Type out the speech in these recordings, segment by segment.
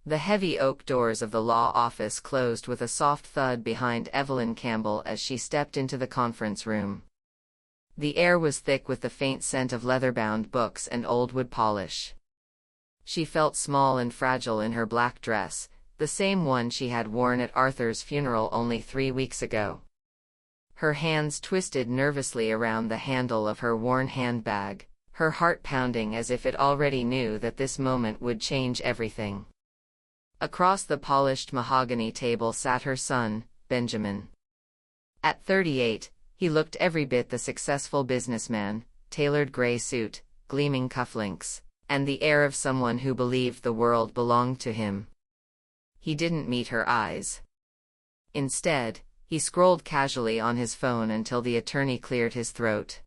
The heavy oak doors of the law office closed with a soft thud behind Evelyn Campbell as she stepped into the conference room. The air was thick with the faint scent of leather-bound books and old wood polish. She felt small and fragile in her black dress, the same one she had worn at Arthur's funeral only 3 weeks ago. Her hands twisted nervously around the handle of her worn handbag, her heart pounding as if it already knew that this moment would change everything. Across the polished mahogany table sat her son, Benjamin. At 38, he looked every bit the successful businessman, tailored gray suit, gleaming cufflinks, and the air of someone who believed the world belonged to him. He didn't meet her eyes. Instead, he scrolled casually on his phone until the attorney cleared his throat.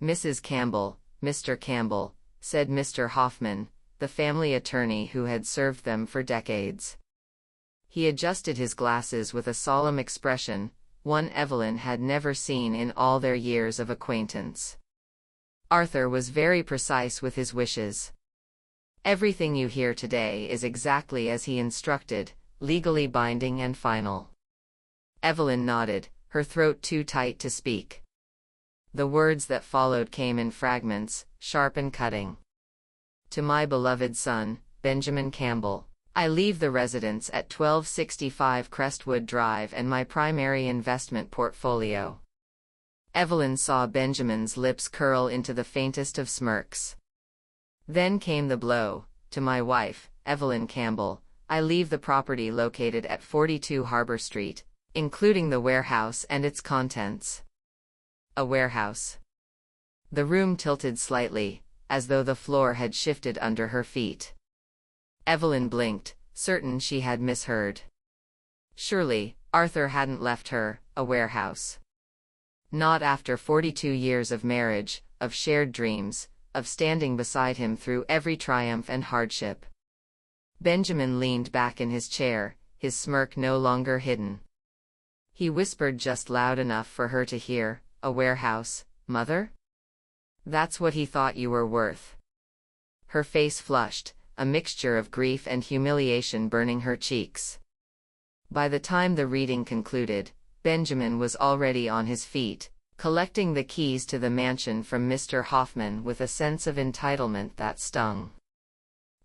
"Mrs. Campbell, Mr. Campbell," said Mr. Hoffman, the family attorney who had served them for decades. He adjusted his glasses with a solemn expression, one Evelyn had never seen in all their years of acquaintance. Arthur was very precise with his wishes. "Everything you hear today is exactly as he instructed, legally binding and final." Evelyn nodded, her throat too tight to speak. The words that followed came in fragments, sharp and cutting. "To my beloved son, Benjamin Campbell, I leave the residence at 1265 Crestwood Drive and my primary investment portfolio." Evelyn saw Benjamin's lips curl into the faintest of smirks. Then came the blow. "To my wife, Evelyn Campbell, I leave the property located at 42 Harbor Street, including the warehouse and its contents." A warehouse. The room tilted slightly, as though the floor had shifted under her feet. Evelyn blinked, certain she had misheard. Surely, Arthur hadn't left her a warehouse. Not after 42 years of marriage, of shared dreams, of standing beside him through every triumph and hardship. Benjamin leaned back in his chair, his smirk no longer hidden. He whispered just loud enough for her to hear, "A warehouse, mother? That's what he thought you were worth." Her face flushed, a mixture of grief and humiliation burning her cheeks. By the time the reading concluded, Benjamin was already on his feet, collecting the keys to the mansion from Mr. Hoffman with a sense of entitlement that stung.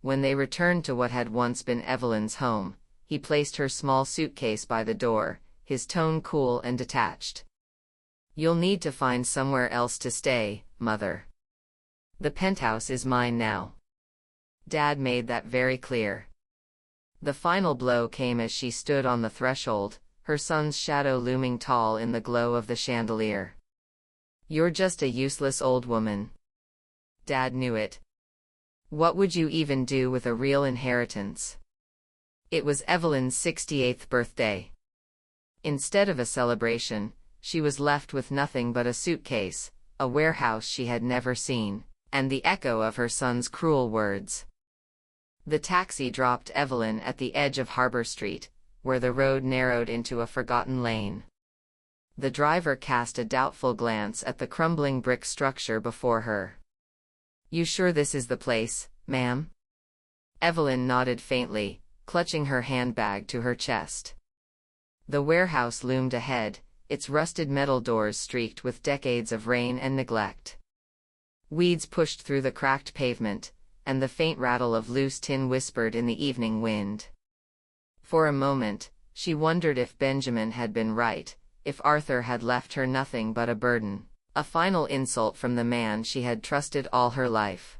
When they returned to what had once been Evelyn's home, he placed her small suitcase by the door, his tone cool and detached. "You'll need to find somewhere else to stay, Mother. The penthouse is mine now." Dad made that very clear. The final blow came as she stood on the threshold, her son's shadow looming tall in the glow of the chandelier. "You're just a useless old woman." Dad knew it. What would you even do with a real inheritance? It was Evelyn's 68th birthday. Instead of a celebration, she was left with nothing but a suitcase, a warehouse she had never seen, and the echo of her son's cruel words. The taxi dropped Evelyn at the edge of Harbor Street, where the road narrowed into a forgotten lane. The driver cast a doubtful glance at the crumbling brick structure before her. "You sure this is the place, ma'am?" Evelyn nodded faintly, clutching her handbag to her chest. The warehouse loomed ahead, its rusted metal doors streaked with decades of rain and neglect. Weeds pushed through the cracked pavement, and the faint rattle of loose tin whispered in the evening wind. For a moment, she wondered if Benjamin had been right, if Arthur had left her nothing but a burden, a final insult from the man she had trusted all her life.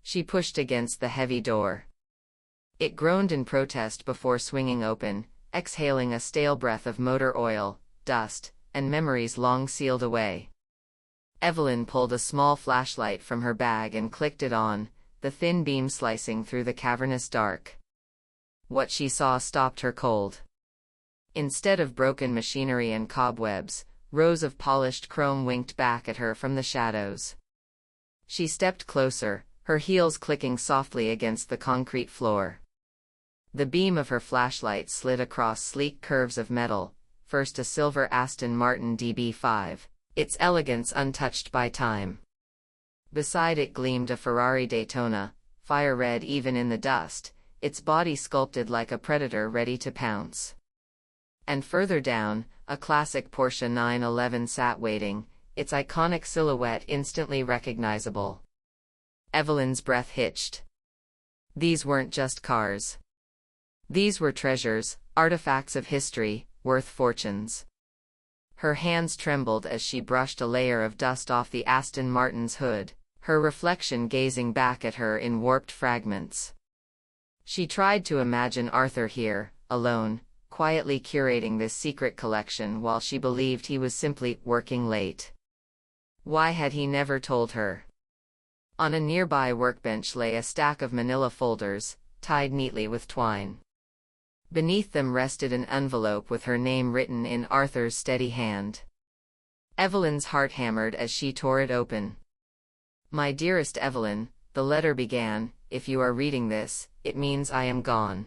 She pushed against the heavy door. It groaned in protest before swinging open, exhaling a stale breath of motor oil, dust, and memories long sealed away. Evelyn pulled a small flashlight from her bag and clicked it on, the thin beam slicing through the cavernous dark. What she saw stopped her cold. Instead of broken machinery and cobwebs, rows of polished chrome winked back at her from the shadows. She stepped closer, her heels clicking softly against the concrete floor. The beam of her flashlight slid across sleek curves of metal, first a silver Aston Martin DB5, its elegance untouched by time. Beside it gleamed a Ferrari Daytona, fire red even in the dust, its body sculpted like a predator ready to pounce. And further down, a classic Porsche 911 sat waiting, its iconic silhouette instantly recognizable. Evelyn's breath hitched. These weren't just cars. These were treasures, artifacts of history, worth fortunes. Her hands trembled as she brushed a layer of dust off the Aston Martin's hood, her reflection gazing back at her in warped fragments. She tried to imagine Arthur here, alone, quietly curating this secret collection while she believed he was simply working late. Why had he never told her? On a nearby workbench lay a stack of manila folders, tied neatly with twine. Beneath them rested an envelope with her name written in Arthur's steady hand. Evelyn's heart hammered as she tore it open. "My dearest Evelyn," the letter began, "if you are reading this, it means I am gone.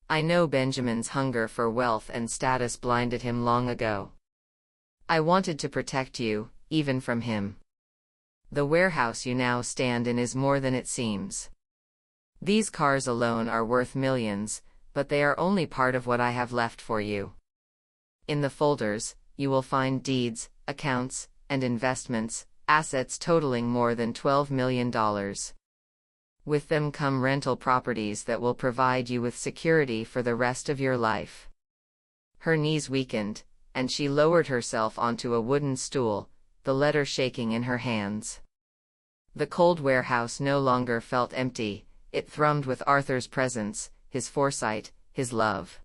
I know Benjamin's hunger for wealth and status blinded him long ago. I wanted to protect you, even from him. The warehouse you now stand in is more than it seems. These cars alone are worth millions, but they are only part of what I have left for you. In the folders, you will find deeds, accounts, and investments, assets totaling more than $12 million. With them come rental properties that will provide you with security for the rest of your life." Her knees weakened, and she lowered herself onto a wooden stool, the letter shaking in her hands. The cold warehouse no longer felt empty, it thrummed with Arthur's presence, his foresight, his love.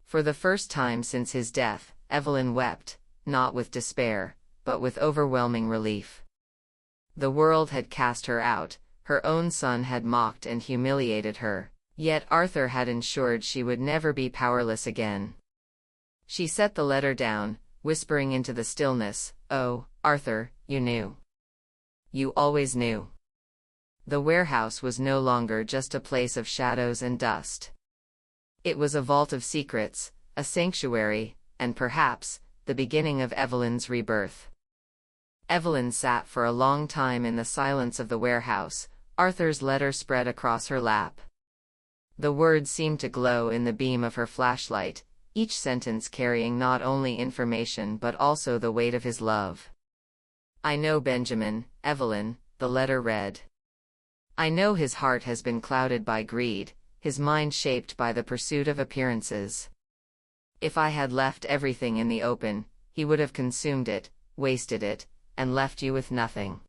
For the first time since his death, Evelyn wept, not with despair, but with overwhelming relief. The world had cast her out, her own son had mocked and humiliated her, yet Arthur had ensured she would never be powerless again. She set the letter down, whispering into the stillness, "Oh, Arthur, you knew. You always knew." The warehouse was no longer just a place of shadows and dust. It was a vault of secrets, a sanctuary, and perhaps, the beginning of Evelyn's rebirth. Evelyn sat for a long time in the silence of the warehouse, Arthur's letter spread across her lap. The words seemed to glow in the beam of her flashlight, each sentence carrying not only information but also the weight of his love. "I know Benjamin, Evelyn," the letter read. "I know his heart has been clouded by greed, his mind shaped by the pursuit of appearances. If I had left everything in the open, he would have consumed it, wasted it, and left you with nothing.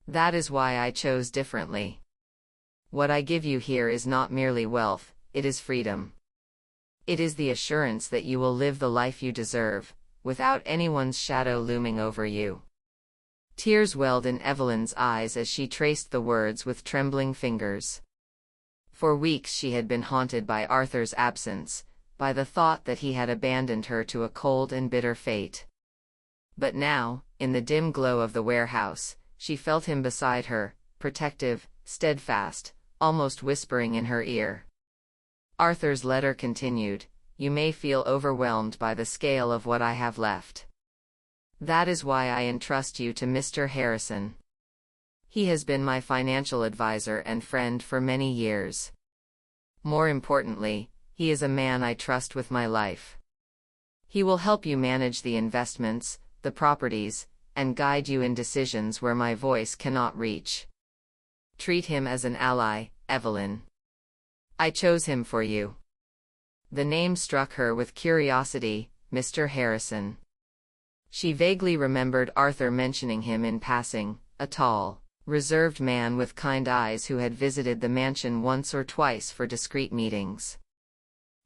That is why I chose differently. What I give you here is not merely wealth, it is freedom. It is the assurance that you will live the life you deserve, without anyone's shadow looming over you." Tears welled in Evelyn's eyes as she traced the words with trembling fingers. For weeks she had been haunted by Arthur's absence, by the thought that he had abandoned her to a cold and bitter fate. But now, in the dim glow of the warehouse, she felt him beside her, protective, steadfast, almost whispering in her ear. Arthur's letter continued, "You may feel overwhelmed by the scale of what I have left. That is why I entrust you to Mr. Harrison. He has been my financial advisor and friend for many years. More importantly, he is a man I trust with my life. He will help you manage the investments, the properties, and guide you in decisions where my voice cannot reach. Treat him as an ally, Evelyn. I chose him for you." The name struck her with curiosity, Mr. Harrison. She vaguely remembered Arthur mentioning him in passing, a tall, reserved man with kind eyes who had visited the mansion once or twice for discreet meetings.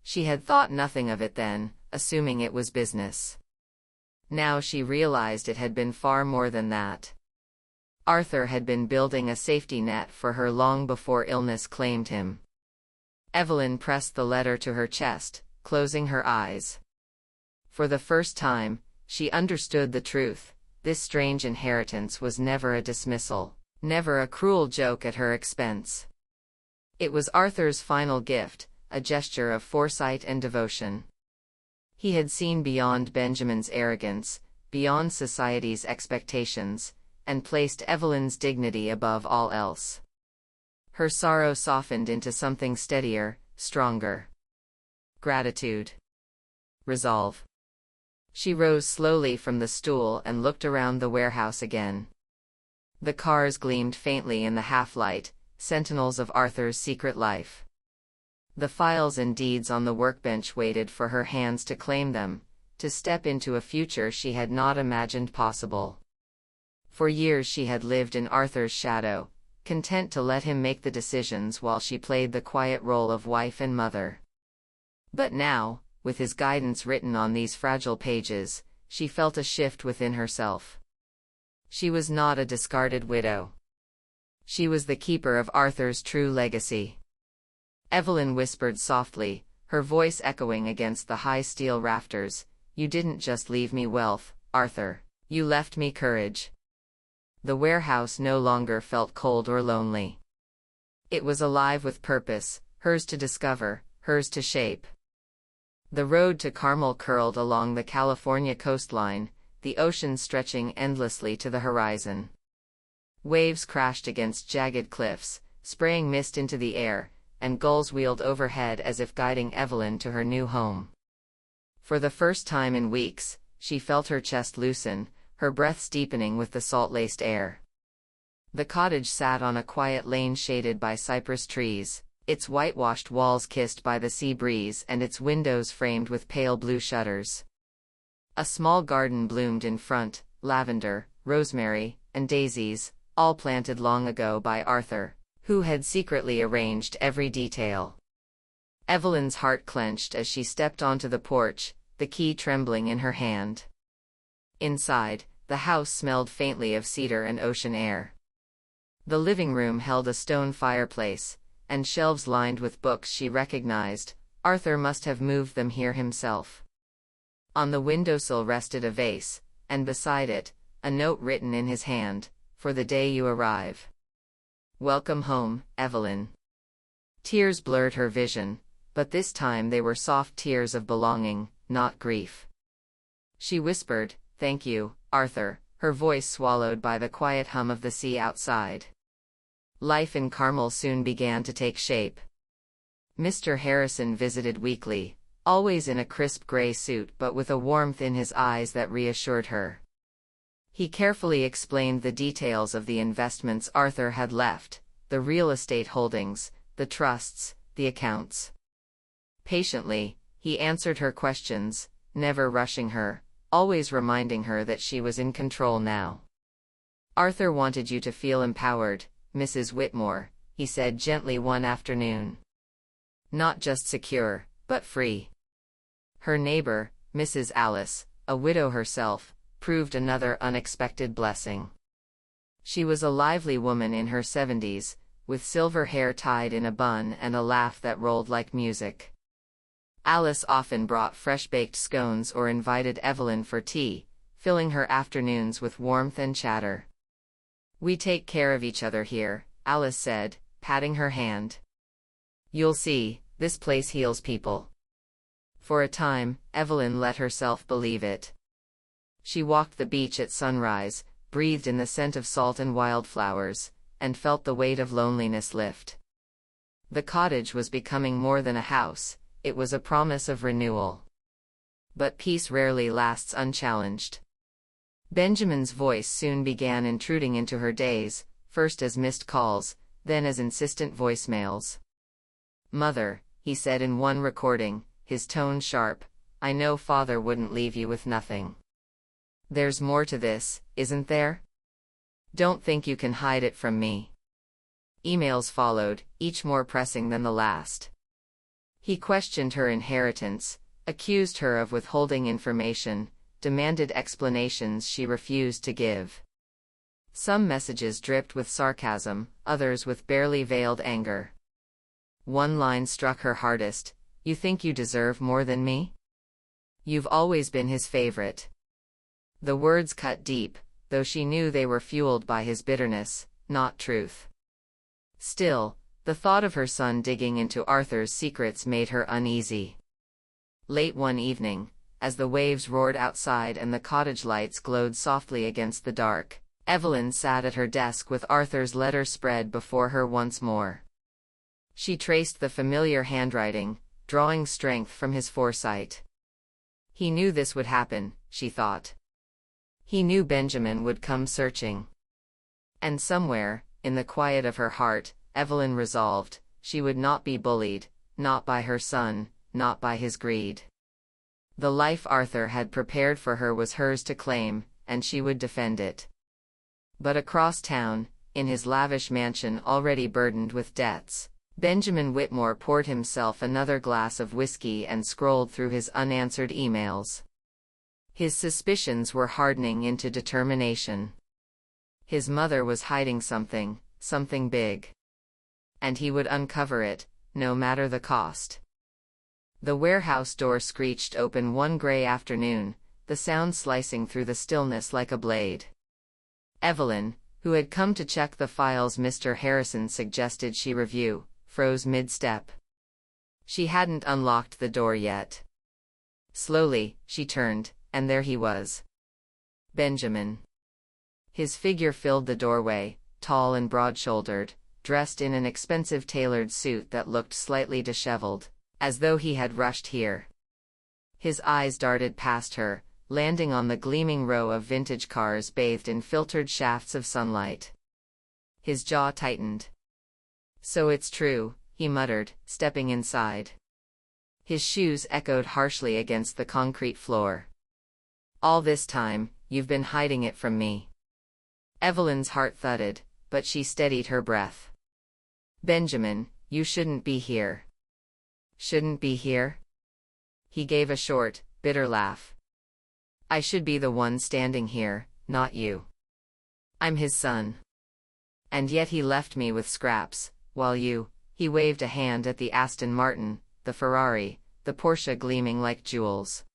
She had thought nothing of it then, assuming it was business. Now she realized it had been far more than that. Arthur had been building a safety net for her long before illness claimed him. Evelyn pressed the letter to her chest, closing her eyes. For the first time, she understood the truth. This strange inheritance was never a dismissal, never a cruel joke at her expense. It was Arthur's final gift, a gesture of foresight and devotion. He had seen beyond Benjamin's arrogance, beyond society's expectations, and placed Evelyn's dignity above all else. Her sorrow softened into something steadier, stronger. Gratitude. Resolve. She rose slowly from the stool and looked around the warehouse again. The cars gleamed faintly in the half-light, sentinels of Arthur's secret life. The files and deeds on the workbench waited for her hands to claim them, to step into a future she had not imagined possible. For years she had lived in Arthur's shadow, content to let him make the decisions while she played the quiet role of wife and mother. But now, with his guidance written on these fragile pages, she felt a shift within herself. She was not a discarded widow. She was the keeper of Arthur's true legacy. Evelyn whispered softly, her voice echoing against the high steel rafters, "You didn't just leave me wealth, Arthur. You left me courage." The warehouse no longer felt cold or lonely. It was alive with purpose, hers to discover, hers to shape. The road to Carmel curled along the California coastline, the ocean stretching endlessly to the horizon. Waves crashed against jagged cliffs, spraying mist into the air, and gulls wheeled overhead as if guiding Evelyn to her new home. For the first time in weeks, she felt her chest loosen, her breath deepening with the salt-laced air. The cottage sat on a quiet lane shaded by cypress trees, its whitewashed walls kissed by the sea breeze and its windows framed with pale blue shutters. A small garden bloomed in front, lavender, rosemary, and daisies, all planted long ago by Arthur, who had secretly arranged every detail. Evelyn's heart clenched as she stepped onto the porch, the key trembling in her hand. Inside, the house smelled faintly of cedar and ocean air. The living room held a stone fireplace, and shelves lined with books she recognized. Arthur must have moved them here himself. On the windowsill rested a vase, and beside it, a note written in his hand, "For the day you arrive. Welcome home, Evelyn." Tears blurred her vision, but this time they were soft tears of belonging, not grief. She whispered, "Thank you, Arthur," her voice swallowed by the quiet hum of the sea outside. Life in Carmel soon began to take shape. Mr. Harrison visited weekly, always in a crisp gray suit but with a warmth in his eyes that reassured her. He carefully explained the details of the investments Arthur had left, the real estate holdings, the trusts, the accounts. Patiently, he answered her questions, never rushing her, always reminding her that she was in control now. "Arthur wanted you to feel empowered, Mrs. Whitmore," he said gently one afternoon. "Not just secure, but free." Her neighbor, Mrs. Alice, a widow herself, proved another unexpected blessing. She was a lively woman in her 70s, with silver hair tied in a bun and a laugh that rolled like music. Alice often brought fresh-baked scones or invited Evelyn for tea, filling her afternoons with warmth and chatter. "We take care of each other here," Alice said, patting her hand. "You'll see, this place heals people." For a time, Evelyn let herself believe it. She walked the beach at sunrise, breathed in the scent of salt and wildflowers, and felt the weight of loneliness lift. The cottage was becoming more than a house, it was a promise of renewal. But peace rarely lasts unchallenged. Benjamin's voice soon began intruding into her days, first as missed calls, then as insistent voicemails. "Mother," he said in one recording, his tone sharp, "I know Father wouldn't leave you with nothing. There's more to this, isn't there? Don't think you can hide it from me." Emails followed, each more pressing than the last. He questioned her inheritance, accused her of withholding information, demanded explanations she refused to give. Some messages dripped with sarcasm, others with barely veiled anger. One line struck her hardest, "You think you deserve more than me? You've always been his favorite." The words cut deep, though she knew they were fueled by his bitterness, not truth. Still, the thought of her son digging into Arthur's secrets made her uneasy. Late one evening, as the waves roared outside and the cottage lights glowed softly against the dark, Evelyn sat at her desk with Arthur's letter spread before her once more. She traced the familiar handwriting, drawing strength from his foresight. He knew this would happen, she thought. He knew Benjamin would come searching. And somewhere, in the quiet of her heart, Evelyn resolved, she would not be bullied, not by her son, not by his greed. The life Arthur had prepared for her was hers to claim, and she would defend it. But across town, in his lavish mansion already burdened with debts, Benjamin Whitmore poured himself another glass of whiskey and scrolled through his unanswered emails. His suspicions were hardening into determination. His mother was hiding something, something big. And he would uncover it, no matter the cost. The warehouse door screeched open one gray afternoon, the sound slicing through the stillness like a blade. Evelyn, who had come to check the files Mr. Harrison suggested she review, froze mid-step. She hadn't unlocked the door yet. Slowly, she turned, and there he was. Benjamin. His figure filled the doorway, tall and broad-shouldered, dressed in an expensive tailored suit that looked slightly disheveled, as though he had rushed here. His eyes darted past her, landing on the gleaming row of vintage cars bathed in filtered shafts of sunlight. His jaw tightened. "So it's true," he muttered, stepping inside. His shoes echoed harshly against the concrete floor. "All this time, you've been hiding it from me." Evelyn's heart thudded, but she steadied her breath. "Benjamin, you shouldn't be here." "Shouldn't be here?" He gave a short, bitter laugh. "I should be the one standing here, not you. I'm his son. And yet he left me with scraps, while you—" he waved a hand at the Aston Martin, the Ferrari, the Porsche gleaming like jewels.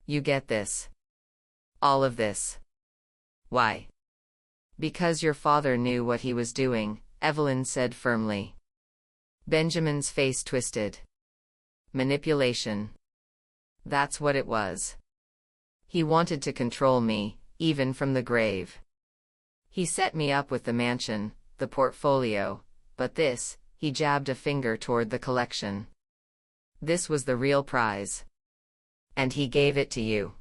"You get this. All of this. Why?" "Because your father knew what he was doing," Evelyn said firmly. Benjamin's face twisted. "Manipulation. That's what it was. He wanted to control me, even from the grave. He set me up with the mansion, the portfolio, but this," he jabbed a finger toward the collection. "This was the real prize. And he gave it to you.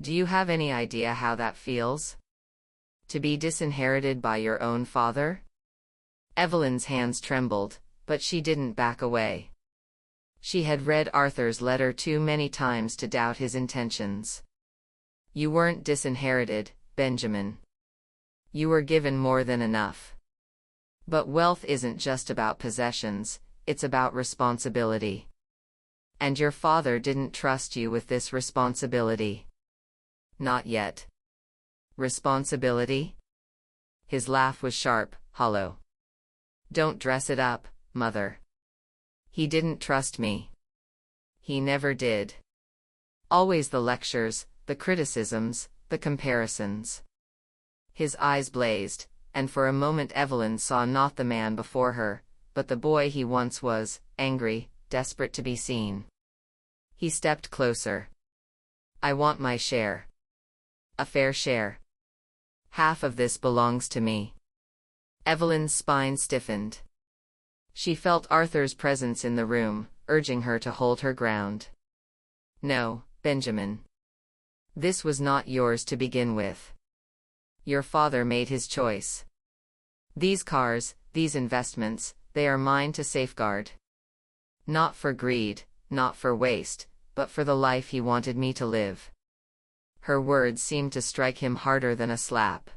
Do you have any idea how that feels? To be disinherited by your own father?" Evelyn's hands trembled, but she didn't back away. She had read Arthur's letter too many times to doubt his intentions. "You weren't disinherited, Benjamin. You were given more than enough. But wealth isn't just about possessions, it's about responsibility. And your father didn't trust you with this responsibility. Not yet." "Responsibility?" His laugh was sharp, hollow. "Don't dress it up, Mother. He didn't trust me. He never did. Always the lectures, the criticisms, the comparisons." His eyes blazed, and for a moment Evelyn saw not the man before her, but the boy he once was, angry, desperate to be seen. He stepped closer. "I want my share. A fair share. Half of this belongs to me." Evelyn's spine stiffened. She felt Arthur's presence in the room, urging her to hold her ground. "No, Benjamin. This was not yours to begin with. Your father made his choice. These cars, these investments, they are mine to safeguard. Not for greed, not for waste, but for the life he wanted me to live." Her words seemed to strike him harder than a slap.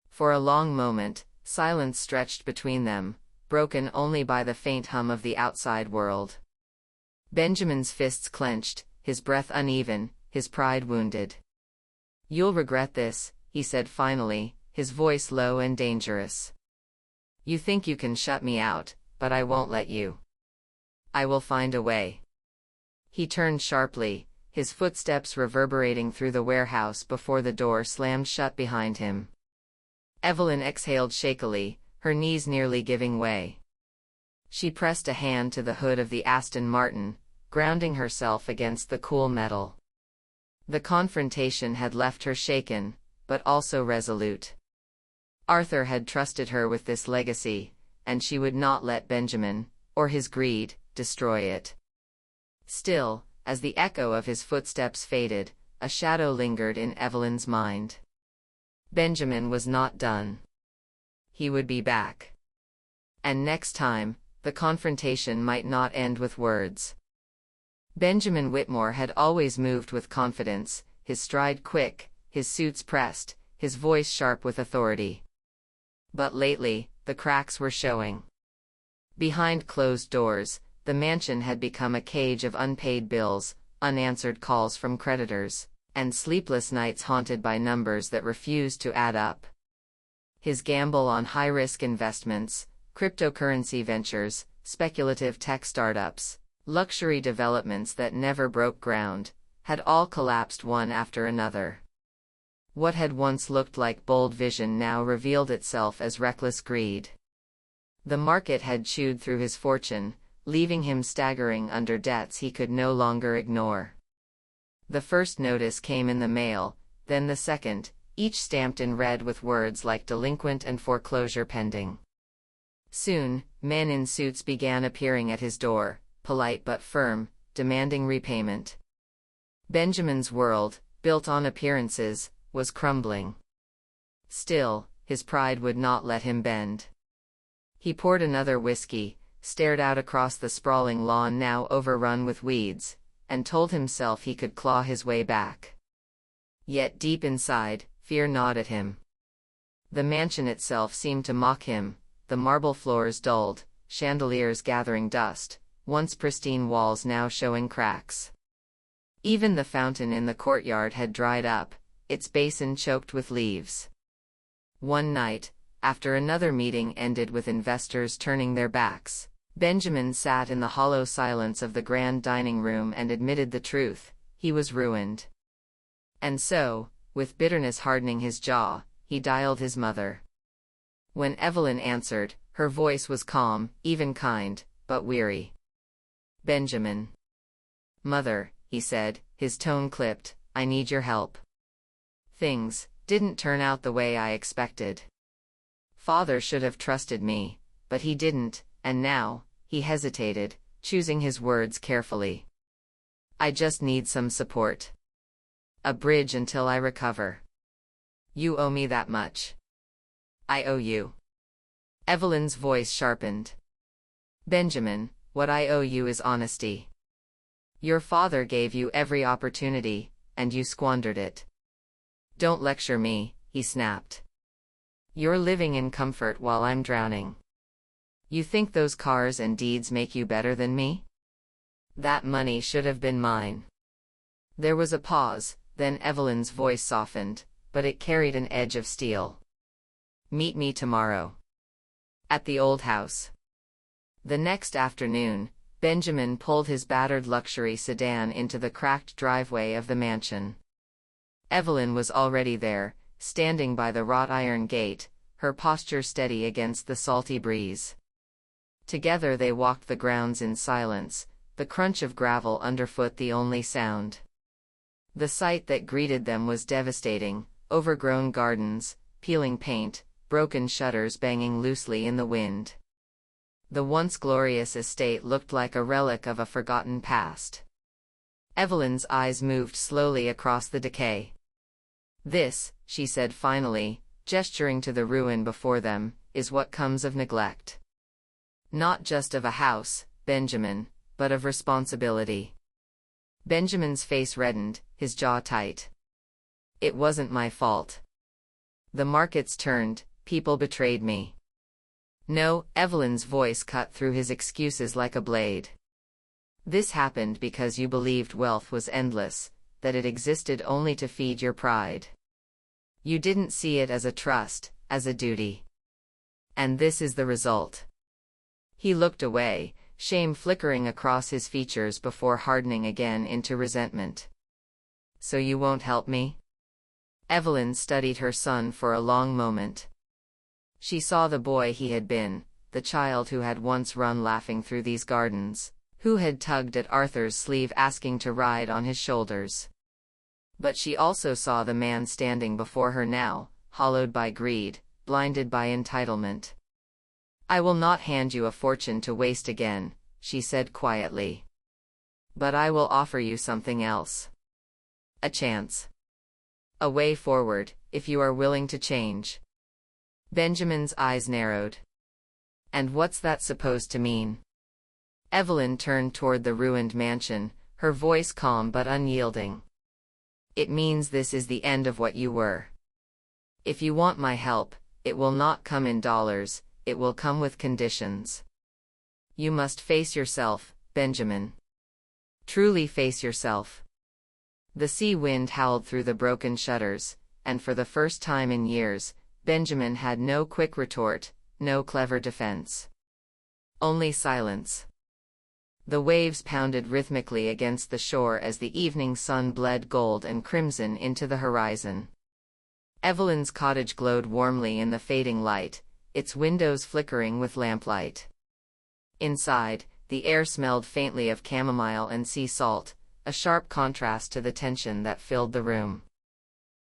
For a long moment, silence stretched between them, broken only by the faint hum of the outside world. Benjamin's fists clenched, his breath uneven, his pride wounded. "You'll regret this," he said finally, his voice low and dangerous. "You think you can shut me out, but I won't let you. I will find a way." He turned sharply, his footsteps reverberating through the warehouse before the door slammed shut behind him. Evelyn exhaled shakily, her knees nearly giving way. She pressed a hand to the hood of the Aston Martin, grounding herself against the cool metal. The confrontation had left her shaken, but also resolute. Arthur had trusted her with this legacy, and she would not let Benjamin, or his greed, destroy it. Still, as the echo of his footsteps faded, a shadow lingered in Evelyn's mind. Benjamin was not done. He would be back. And next time, the confrontation might not end with words. Benjamin Whitmore had always moved with confidence, his stride quick, his suits pressed, his voice sharp with authority. But lately, the cracks were showing. Behind closed doors, the mansion had become a cage of unpaid bills, unanswered calls from creditors, and sleepless nights haunted by numbers that refused to add up. His gamble on high-risk investments, cryptocurrency ventures, speculative tech startups, luxury developments that never broke ground, had all collapsed one after another. What had once looked like bold vision now revealed itself as reckless greed. The market had chewed through his fortune, leaving him staggering under debts he could no longer ignore. The first notice came in the mail, then the second, each stamped in red with words like delinquent and foreclosure pending. Soon, men in suits began appearing at his door, polite but firm, demanding repayment. Benjamin's world, built on appearances, was crumbling. Still, his pride would not let him bend. He poured another whiskey, stared out across the sprawling lawn now overrun with weeds, and told himself he could claw his way back. Yet deep inside, fear gnawed at him. The mansion itself seemed to mock him, the marble floors dulled, chandeliers gathering dust, once pristine walls now showing cracks. Even the fountain in the courtyard had dried up, its basin choked with leaves. One night, after another meeting ended with investors turning their backs, Benjamin sat in the hollow silence of the grand dining room and admitted the truth: he was ruined. And so, with bitterness hardening his jaw, he dialed his mother. When Evelyn answered, her voice was calm, even kind, but weary. "Benjamin." "Mother," he said, his tone clipped, "I need your help. Things didn't turn out the way I expected. Father should have trusted me, but he didn't, and now," he hesitated, choosing his words carefully, "I just need some support. A bridge until I recover. You owe me that much." "I owe you." Evelyn's voice sharpened. "Benjamin, what I owe you is honesty. Your father gave you every opportunity, and you squandered it. Don't lecture me," he snapped. "You're living in comfort while I'm drowning. You think those cars and deeds make you better than me? That money should have been mine." There was a pause, then Evelyn's voice softened, but it carried an edge of steel. "Meet me tomorrow. At the old house." The next afternoon, Benjamin pulled his battered luxury sedan into the cracked driveway of the mansion. Evelyn was already there, standing by the wrought iron gate, her posture steady against the salty breeze. Together they walked the grounds in silence, the crunch of gravel underfoot the only sound. The sight that greeted them was devastating: overgrown gardens, peeling paint, broken shutters banging loosely in the wind. The once glorious estate looked like a relic of a forgotten past. Evelyn's eyes moved slowly across the decay. "This," she said finally, gesturing to the ruin before them, "is what comes of neglect. Not just of a house, Benjamin, but of responsibility." Benjamin's face reddened, his jaw tight. "It wasn't my fault. The markets turned, people betrayed me." "No," Evelyn's voice cut through his excuses like a blade. "This happened because you believed wealth was endless, that it existed only to feed your pride. You didn't see it as a trust, as a duty. And this is the result." He looked away, shame flickering across his features before hardening again into resentment. "So you won't help me?" Evelyn studied her son for a long moment. She saw the boy he had been, the child who had once run laughing through these gardens, who had tugged at Arthur's sleeve asking to ride on his shoulders. But she also saw the man standing before her now, hollowed by greed, blinded by entitlement. I will not hand you a fortune to waste again, she said quietly. But I will offer you something else. A chance. A way forward, if you are willing to change. Benjamin's eyes narrowed. And what's that supposed to mean? Evelyn turned toward the ruined mansion, her voice calm but unyielding. It means this is the end of what you were. If you want my help, it will not come in dollars, it will come with conditions. You must face yourself, Benjamin. Truly face yourself. The sea wind howled through the broken shutters, and for the first time in years, Benjamin had no quick retort, no clever defense. Only silence. The waves pounded rhythmically against the shore as the evening sun bled gold and crimson into the horizon. Evelyn's cottage glowed warmly in the fading light, its windows flickering with lamplight. Inside, the air smelled faintly of chamomile and sea salt, a sharp contrast to the tension that filled the room.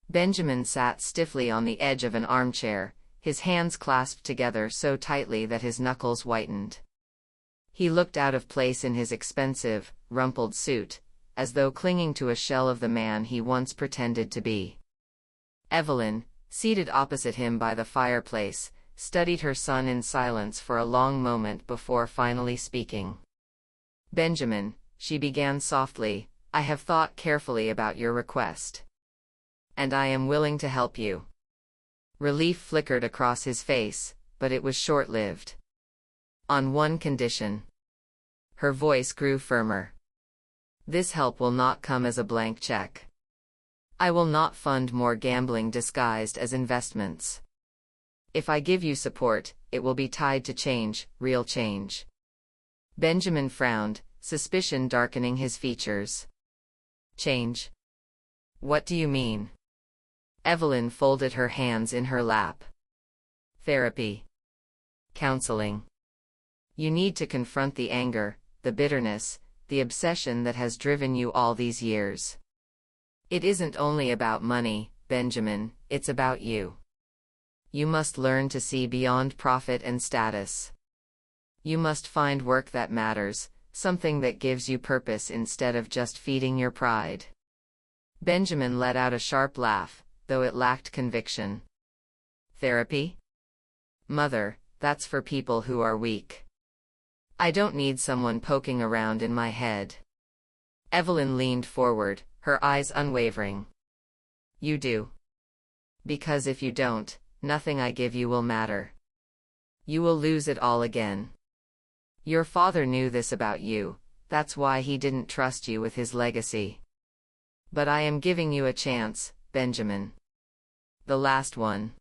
Benjamin sat stiffly on the edge of an armchair, his hands clasped together so tightly that his knuckles whitened. He looked out of place in his expensive, rumpled suit, as though clinging to a shell of the man he once pretended to be. Evelyn, seated opposite him by the fireplace, studied her son in silence for a long moment before finally speaking. "Benjamin," she began softly, "I have thought carefully about your request. And I am willing to help you." Relief flickered across his face, but it was short-lived. "On one condition." Her voice grew firmer. "This help will not come as a blank check. I will not fund more gambling disguised as investments. If I give you support, it will be tied to change, real change." Benjamin frowned, suspicion darkening his features. "Change? What do you mean?" Evelyn folded her hands in her lap. "Therapy. Counseling. You need to confront the anger, the bitterness, the obsession that has driven you all these years. It isn't only about money, Benjamin, it's about you. You must learn to see beyond profit and status. You must find work that matters, something that gives you purpose instead of just feeding your pride." Benjamin let out a sharp laugh, though it lacked conviction. "Therapy? Mother, that's for people who are weak. I don't need someone poking around in my head." Evelyn leaned forward, her eyes unwavering. "You do. Because if you don't, nothing I give you will matter. You will lose it all again. Your father knew this about you, that's why he didn't trust you with his legacy. But I am giving you a chance, Benjamin. The last one."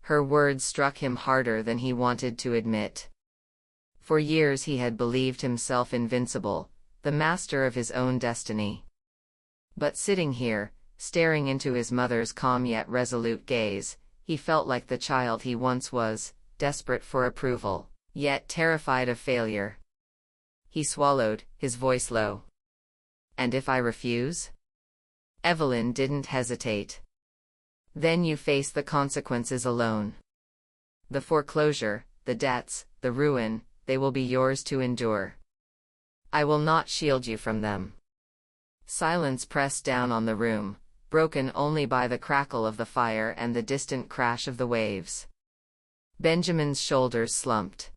Her words struck him harder than he wanted to admit. For years he had believed himself invincible, the master of his own destiny. But sitting here, staring into his mother's calm yet resolute gaze, he felt like the child he once was, desperate for approval, yet terrified of failure. He swallowed, his voice low. "And if I refuse?" Evelyn didn't hesitate. "Then you face the consequences alone. The foreclosure, the debts, the ruin, they will be yours to endure. I will not shield you from them." Silence pressed down on the room, broken only by the crackle of the fire and the distant crash of the waves. Benjamin's shoulders slumped.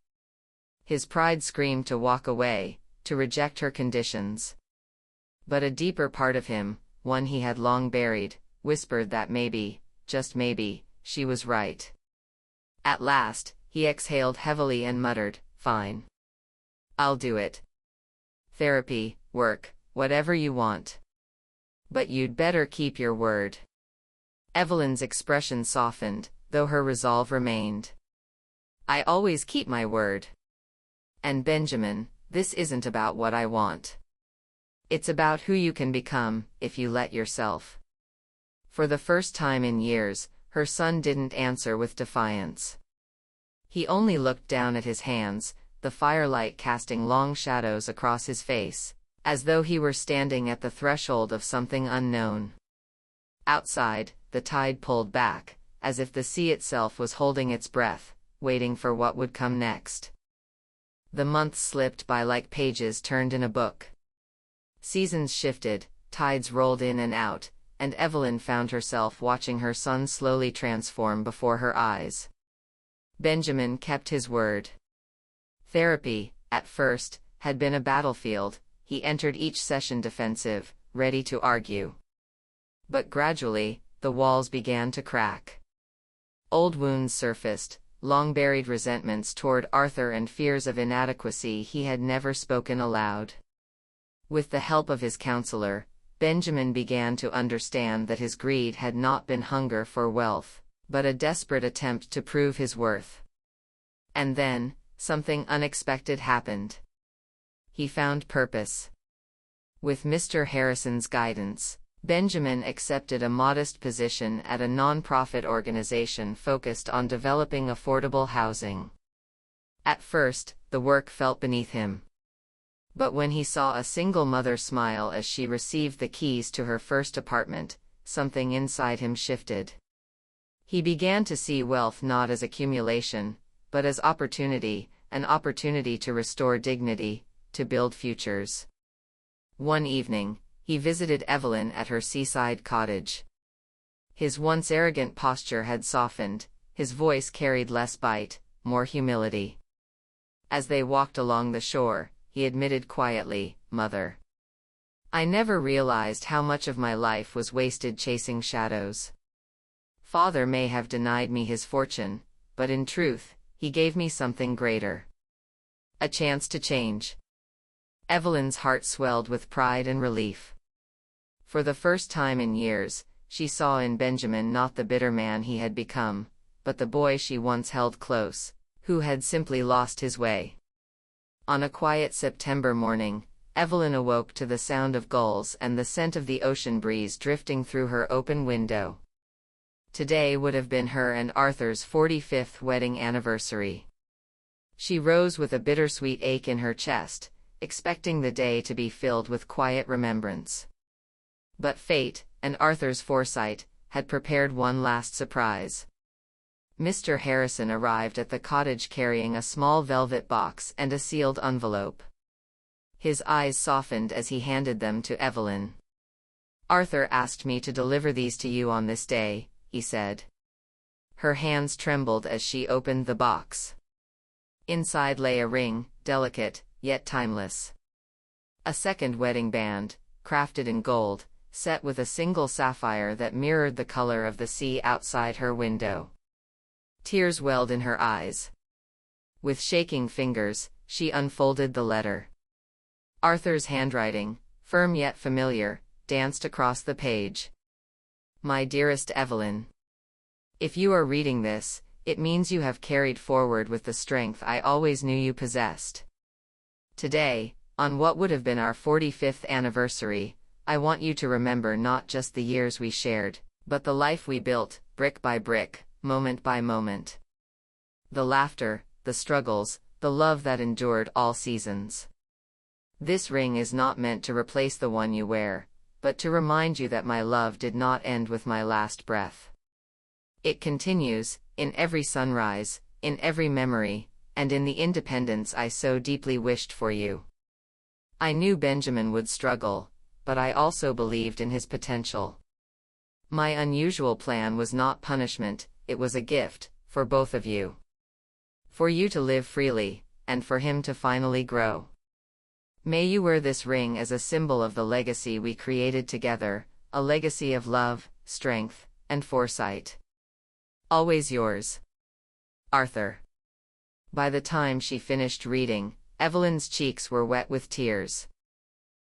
His pride screamed to walk away, to reject her conditions. But a deeper part of him, one he had long buried, whispered that maybe, just maybe, she was right. At last, he exhaled heavily and muttered, "Fine. I'll do it. Therapy, work, whatever you want. But you'd better keep your word." Evelyn's expression softened, though her resolve remained. "I always keep my word. And Benjamin, this isn't about what I want. It's about who you can become, if you let yourself." For the first time in years, her son didn't answer with defiance. He only looked down at his hands, the firelight casting long shadows across his face, as though he were standing at the threshold of something unknown. Outside, the tide pulled back, as if the sea itself was holding its breath, waiting for what would come next. The months slipped by like pages turned in a book. Seasons shifted, tides rolled in and out, and Evelyn found herself watching her son slowly transform before her eyes. Benjamin kept his word. Therapy, at first, had been a battlefield. He entered each session defensive, ready to argue. But gradually, the walls began to crack. Old wounds surfaced, long-buried resentments toward Arthur and fears of inadequacy he had never spoken aloud. With the help of his counselor, Benjamin began to understand that his greed had not been hunger for wealth, but a desperate attempt to prove his worth. And then, something unexpected happened. He found purpose. With Mr. Harrison's guidance, Benjamin accepted a modest position at a non-profit organization focused on developing affordable housing. At first, the work felt beneath him. But when he saw a single mother smile as she received the keys to her first apartment, something inside him shifted. He began to see wealth not as accumulation, but as opportunity, an opportunity to restore dignity, to build futures. One evening, he visited Evelyn at her seaside cottage. His once arrogant posture had softened, his voice carried less bite, more humility. As they walked along the shore, he admitted quietly, "Mother, I never realized how much of my life was wasted chasing shadows. Father may have denied me his fortune, but in truth, he gave me something greater. A chance to change." Evelyn's heart swelled with pride and relief. For the first time in years, she saw in Benjamin not the bitter man he had become, but the boy she once held close, who had simply lost his way. On a quiet September morning, Evelyn awoke to the sound of gulls and the scent of the ocean breeze drifting through her open window. Today would have been her and Arthur's 45th wedding anniversary. She rose with a bittersweet ache in her chest, expecting the day to be filled with quiet remembrance. But fate, and Arthur's foresight, had prepared one last surprise. Mr. Harrison arrived at the cottage carrying a small velvet box and a sealed envelope. His eyes softened as he handed them to Evelyn. "Arthur asked me to deliver these to you on this day," he said. Her hands trembled as she opened the box. Inside lay a ring, delicate, yet timeless. A second wedding band, crafted in gold, set with a single sapphire that mirrored the color of the sea outside her window. Tears welled in her eyes. With shaking fingers, she unfolded the letter. Arthur's handwriting, firm yet familiar, danced across the page. "My dearest Evelyn, if you are reading this, it means you have carried forward with the strength I always knew you possessed. Today, on what would have been our 45th anniversary, I want you to remember not just the years we shared, but the life we built, brick by brick, moment by moment. The laughter, the struggles, the love that endured all seasons. This ring is not meant to replace the one you wear, but to remind you that my love did not end with my last breath. It continues, in every sunrise, in every memory, and in the independence I so deeply wished for you. I knew Benjamin would struggle, but I also believed in his potential. My unusual plan was not punishment, it was a gift, for both of you. For you to live freely, and for him to finally grow. May you wear this ring as a symbol of the legacy we created together, a legacy of love, strength, and foresight. Always yours, Arthur." By the time she finished reading, Evelyn's cheeks were wet with tears.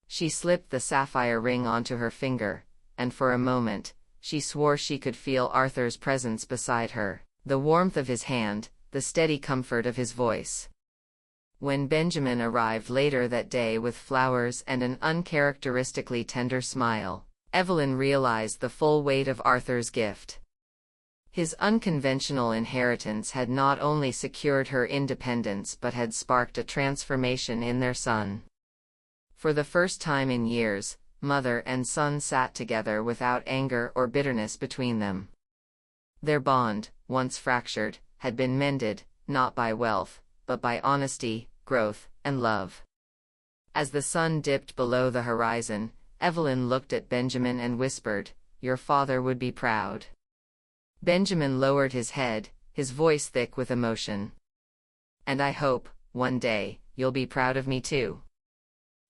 She slipped the sapphire ring onto her finger, and for a moment, she swore she could feel Arthur's presence beside her, the warmth of his hand, the steady comfort of his voice. When Benjamin arrived later that day with flowers and an uncharacteristically tender smile, Evelyn realized the full weight of Arthur's gift. His unconventional inheritance had not only secured her independence but had sparked a transformation in their son. For the first time in years, mother and son sat together without anger or bitterness between them. Their bond, once fractured, had been mended, not by wealth, but by honesty, growth, and love. As the sun dipped below the horizon, Evelyn looked at Benjamin and whispered, "Your father would be proud." Benjamin lowered his head, his voice thick with emotion. "And I hope, one day, you'll be proud of me too."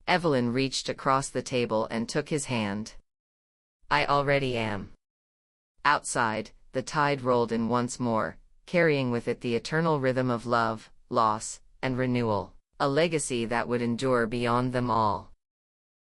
Evelyn reached across the table and took his hand. "I already am." Outside, the tide rolled in once more, carrying with it the eternal rhythm of love, loss, and renewal, a legacy that would endure beyond them all.